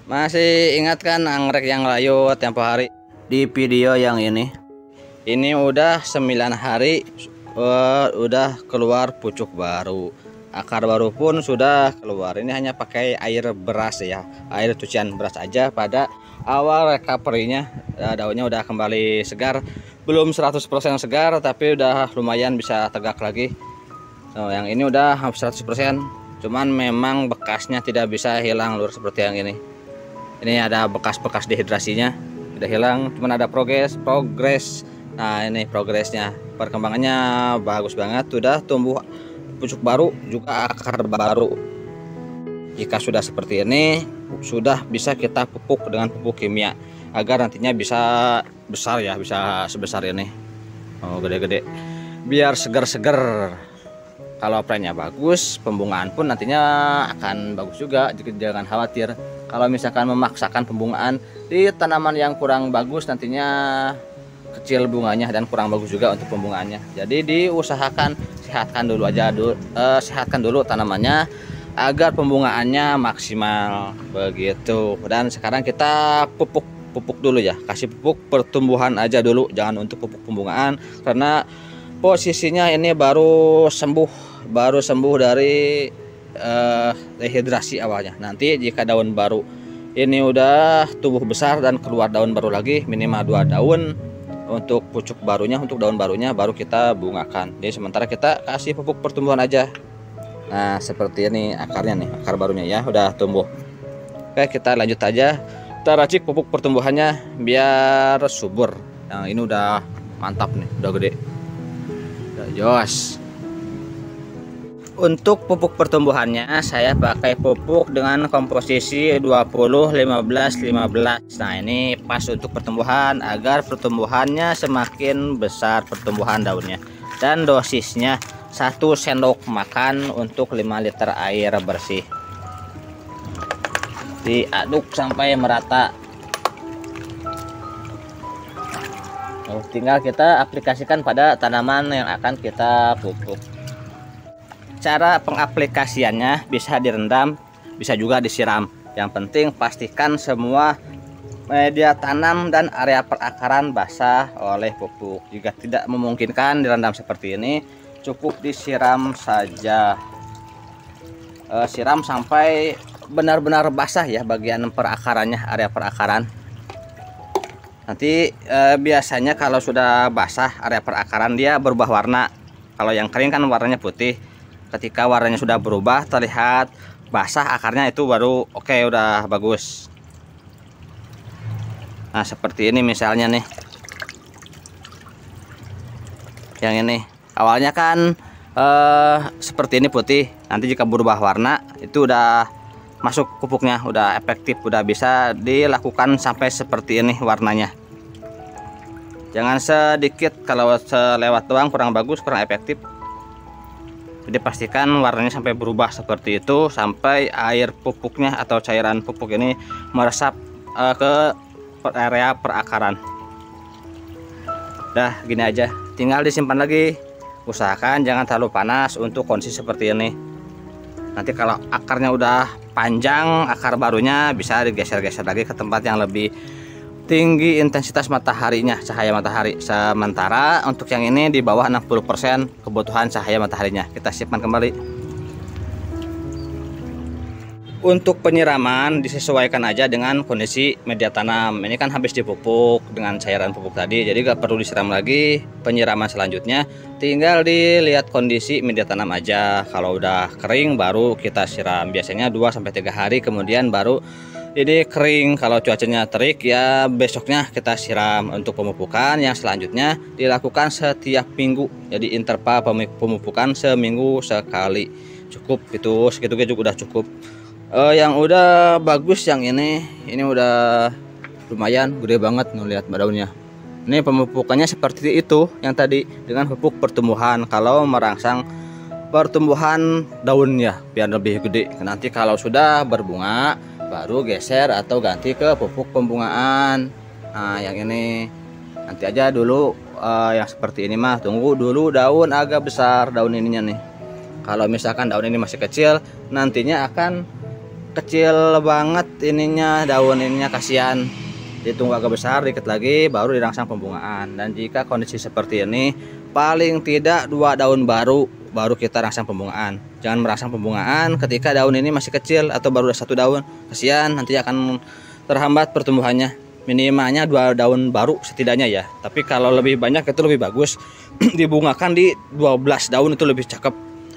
Masih ingat kan anggrek yang layu tempo hari di video yang ini? Ini udah 9 hari udah keluar pucuk baru. Akar baru pun sudah keluar. Ini hanya pakai air beras ya, air cucian beras aja pada awal recovery-nya. Daunnya udah kembali segar. Belum 100% segar tapi udah lumayan bisa tegak lagi. Yang ini udah hampir 100%. Cuman memang bekasnya tidak bisa hilang lur seperti yang ini. Ini ada bekas-bekas dehidrasinya udah hilang, cuman ada progres. Nah ini progresnya, perkembangannya bagus banget, sudah tumbuh pucuk baru juga akar baru. Jika sudah seperti ini sudah bisa kita pupuk dengan pupuk kimia agar nantinya bisa besar ya, bisa sebesar ini, gede-gede biar seger-seger. Kalau plannya bagus, pembungaan pun nantinya akan bagus juga. Jangan khawatir kalau misalkan memaksakan pembungaan di tanaman yang kurang bagus, nantinya kecil bunganya dan kurang bagus juga untuk pembungaannya. Jadi diusahakan sehatkan dulu tanamannya agar pembungaannya maksimal begitu. Dan sekarang kita pupuk dulu ya, kasih pupuk pertumbuhan aja dulu, jangan untuk pupuk pembungaan karena posisinya ini baru sembuh dari dehidrasi awalnya. Nanti jika daun baru ini udah tumbuh besar dan keluar daun baru lagi, minimal 2 daun untuk pucuk barunya, untuk daun barunya baru kita bungakan. Jadi sementara kita kasih pupuk pertumbuhan aja. Nah seperti ini akarnya nih, akar barunya ya udah tumbuh. Oke, kita lanjut aja, kita racik pupuk pertumbuhannya biar subur. Yang ini udah mantap nih, udah gede, udah jos. Untuk pupuk pertumbuhannya saya pakai pupuk dengan komposisi 20 15 15. Nah, ini pas untuk pertumbuhan agar pertumbuhannya semakin besar pertumbuhan daunnya. Dan dosisnya 1 sendok makan untuk 5 liter air bersih. Diaduk sampai merata. Tinggal kita aplikasikan pada tanaman yang akan kita pupuk. Cara pengaplikasiannya bisa direndam, bisa juga disiram. Yang penting pastikan semua media tanam dan area perakaran basah oleh pupuk. Jika tidak memungkinkan direndam seperti ini, cukup disiram saja. Siram sampai benar-benar basah ya bagian perakarannya, area perakaran. Nanti biasanya kalau sudah basah area perakaran dia berubah warna. Kalau yang kering kan warnanya putih. Ketika warnanya sudah berubah, terlihat basah akarnya, itu baru oke, udah bagus. Nah seperti ini misalnya nih, yang ini awalnya kan seperti ini putih. Nanti jika berubah warna itu udah masuk pupuknya, udah efektif, udah bisa dilakukan sampai seperti ini warnanya. Jangan sedikit, kalau selewat doang kurang bagus, kurang efektif. Jadi pastikan warnanya sampai berubah seperti itu, sampai air pupuknya atau cairan pupuk ini meresap ke area perakaran. Dah gini aja, tinggal disimpan lagi. Usahakan jangan terlalu panas untuk kondisi seperti ini. Nanti kalau akarnya udah panjang, akar barunya bisa digeser-geser lagi ke tempat yang lebih tinggi intensitas mataharinya, cahaya matahari. Sementara untuk yang ini di bawah 60% kebutuhan cahaya mataharinya. Kita simpan kembali. Untuk penyiraman disesuaikan aja dengan kondisi media tanam. Ini kan habis dipupuk dengan cairan pupuk tadi, jadi gak perlu disiram lagi. Penyiraman selanjutnya tinggal dilihat kondisi media tanam aja. Kalau udah kering baru kita siram. Biasanya 2-3 hari kemudian baru ini kering. Kalau cuacanya terik ya besoknya kita siram. Untuk pemupukan yang selanjutnya dilakukan setiap minggu, jadi interval pemupukan seminggu sekali. Cukup itu, segitu juga udah cukup. Yang udah bagus yang ini udah lumayan gede banget, ngelihat daunnya. Ini pemupukannya seperti itu yang tadi dengan pupuk pertumbuhan. Kalau merangsang pertumbuhan daunnya biar lebih gede. Nanti kalau sudah berbunga baru geser atau ganti ke pupuk pembungaan. Nah yang ini nanti aja dulu. Yang seperti ini mah tunggu dulu daun agak besar, daun ininya nih. Kalau misalkan daun ini masih kecil, nantinya akan kecil banget ininya, daun ininya kasihan. Ditunggu agak besar dikit lagi baru dirangsang pembungaan. Dan jika kondisi seperti ini paling tidak 2 daun baru kita rangsang pembungaan. Jangan merangsang pembungaan ketika daun ini masih kecil atau baru ada 1 daun. Kasihan nanti akan terhambat pertumbuhannya. Minimalnya 2 daun baru setidaknya ya. Tapi kalau lebih banyak itu lebih bagus. Dibungakan di 12 daun itu lebih cakep.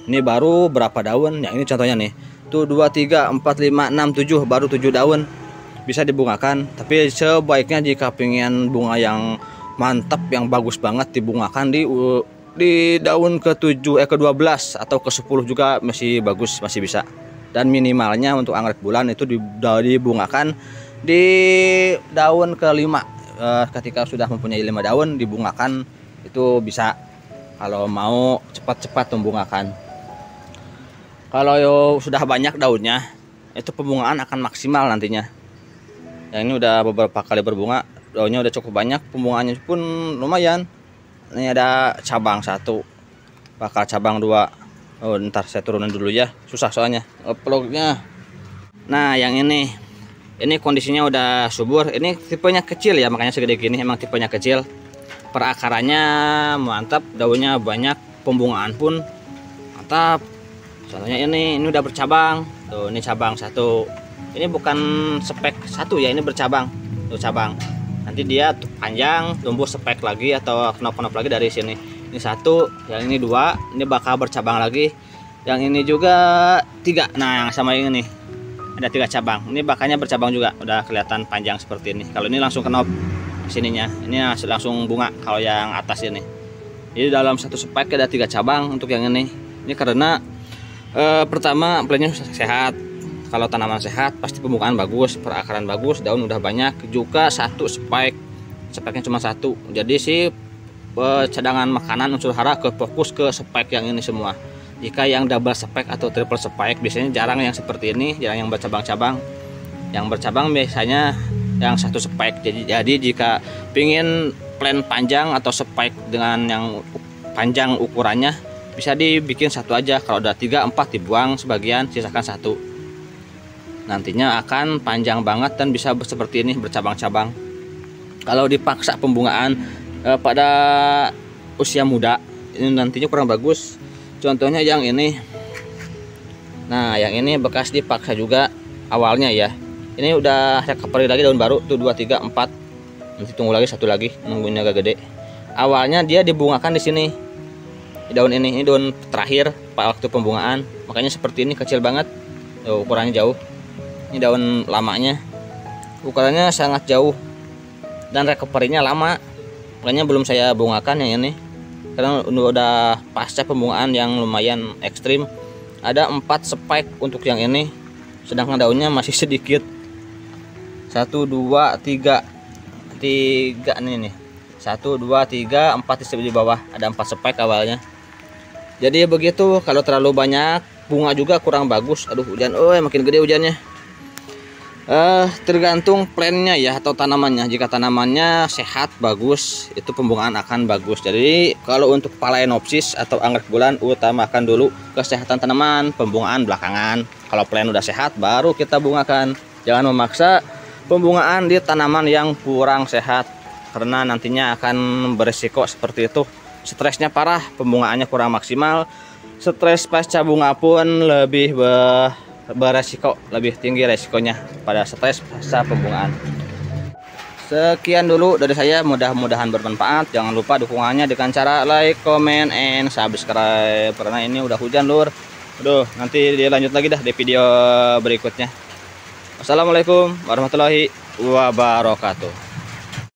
Ini baru berapa daun? Yang ini contohnya nih. Tuh 2, 3, 4, 5, 6, 7 baru 7 daun bisa dibungakan. Tapi sebaiknya jika pengen bunga yang mantap, yang bagus banget, dibungakan di daun ke-7 ke-12 atau ke-10 juga masih bagus, masih bisa. Dan minimalnya untuk anggrek bulan itu dibungakan di daun ke-5. Ketika sudah mempunyai 5 daun dibungakan itu bisa, kalau mau cepat-cepat membungakan. Kalau sudah banyak daunnya itu pembungaan akan maksimal nantinya. Yang ini udah beberapa kali berbunga, daunnya udah cukup banyak, pembungaannya pun lumayan. Ini ada cabang 1, bakal cabang 2. Oh, ntar saya turunin dulu ya, susah soalnya uploadnya. Nah yang ini kondisinya udah subur. Ini tipenya kecil ya, makanya segede gini, emang tipenya kecil. Perakarannya mantap, daunnya banyak, pembungaan pun mantap. Contohnya ini udah bercabang. Tuh, ini cabang 1. Ini bukan spek 1 ya, ini bercabang. Tuh cabang. Nanti dia panjang, tumbuh spek lagi atau knop-knop lagi dari sini. Ini 1, yang ini 2, ini bakal bercabang lagi. Yang ini juga 3. Nah, yang sama ini nih. Ada 3 cabang. Ini bakalnya bercabang juga, udah kelihatan panjang seperti ini. Kalau ini langsung knop sininya. Ini langsung bunga kalau yang atas ini. Jadi dalam 1 spek ada 3 cabang untuk yang ini. Ini karena pertama plannya sehat. Kalau tanaman sehat pasti pembungaan bagus, perakaran bagus, daun udah banyak. Juga 1 spek, speknya cuma 1. Jadi sih cadangan makanan unsur hara fokus ke spek yang ini semua. Jika yang double spek atau triple spek biasanya jarang yang seperti ini, jarang yang bercabang-cabang. Yang bercabang biasanya yang 1 spek. Jadi jika pingin plan panjang atau spek dengan yang panjang ukurannya, bisa dibikin 1 aja. Kalau udah 3, 4 dibuang sebagian, sisakan 1. Nantinya akan panjang banget dan bisa seperti ini bercabang-cabang. Kalau dipaksa pembungaan pada usia muda ini nantinya kurang bagus. Contohnya yang ini. Nah yang ini bekas dipaksa juga awalnya ya. Ini udah recovery lagi daun baru tuh 2, 3, 4. Nanti tunggu lagi 1 lagi, nungguin agak gede. Awalnya dia dibungakan di sini. Di daun ini daun terakhir waktu pembungaan. Makanya seperti ini kecil banget. Tuh, ukurannya jauh. Ini daun lamanya, ukurannya sangat jauh dan recovery-nya lama, makanya belum saya bungakan yang ini karena udah pasca pembungaan yang lumayan ekstrim. Ada 4 spike untuk yang ini, sedangkan daunnya masih sedikit. 1, 2, 3 nih. 1, 2, 3, 4 di bawah, ada 4 spike awalnya. Jadi begitu, kalau terlalu banyak bunga juga kurang bagus. Aduh hujan, makin gede hujannya. Tergantung plannya ya atau tanamannya. Jika tanamannya sehat bagus, itu pembungaan akan bagus. Jadi kalau untuk Phalaenopsis atau anggrek bulan, utamakan dulu kesehatan tanaman, pembungaan belakangan. Kalau plan udah sehat baru kita bungakan. Jangan memaksa pembungaan di tanaman yang kurang sehat, karena nantinya akan berisiko seperti itu. Stresnya parah, pembungaannya kurang maksimal. Stres pasca bunga pun lebih beresiko, lebih tinggi resikonya pada stres pasca pembungaan. Sekian dulu dari saya, mudah-mudahan bermanfaat. Jangan lupa dukungannya dengan cara like, comment, and subscribe. Karena ini udah hujan lur. Aduh, nanti dilanjut lagi dah di video berikutnya. Wassalamualaikum warahmatullahi wabarakatuh.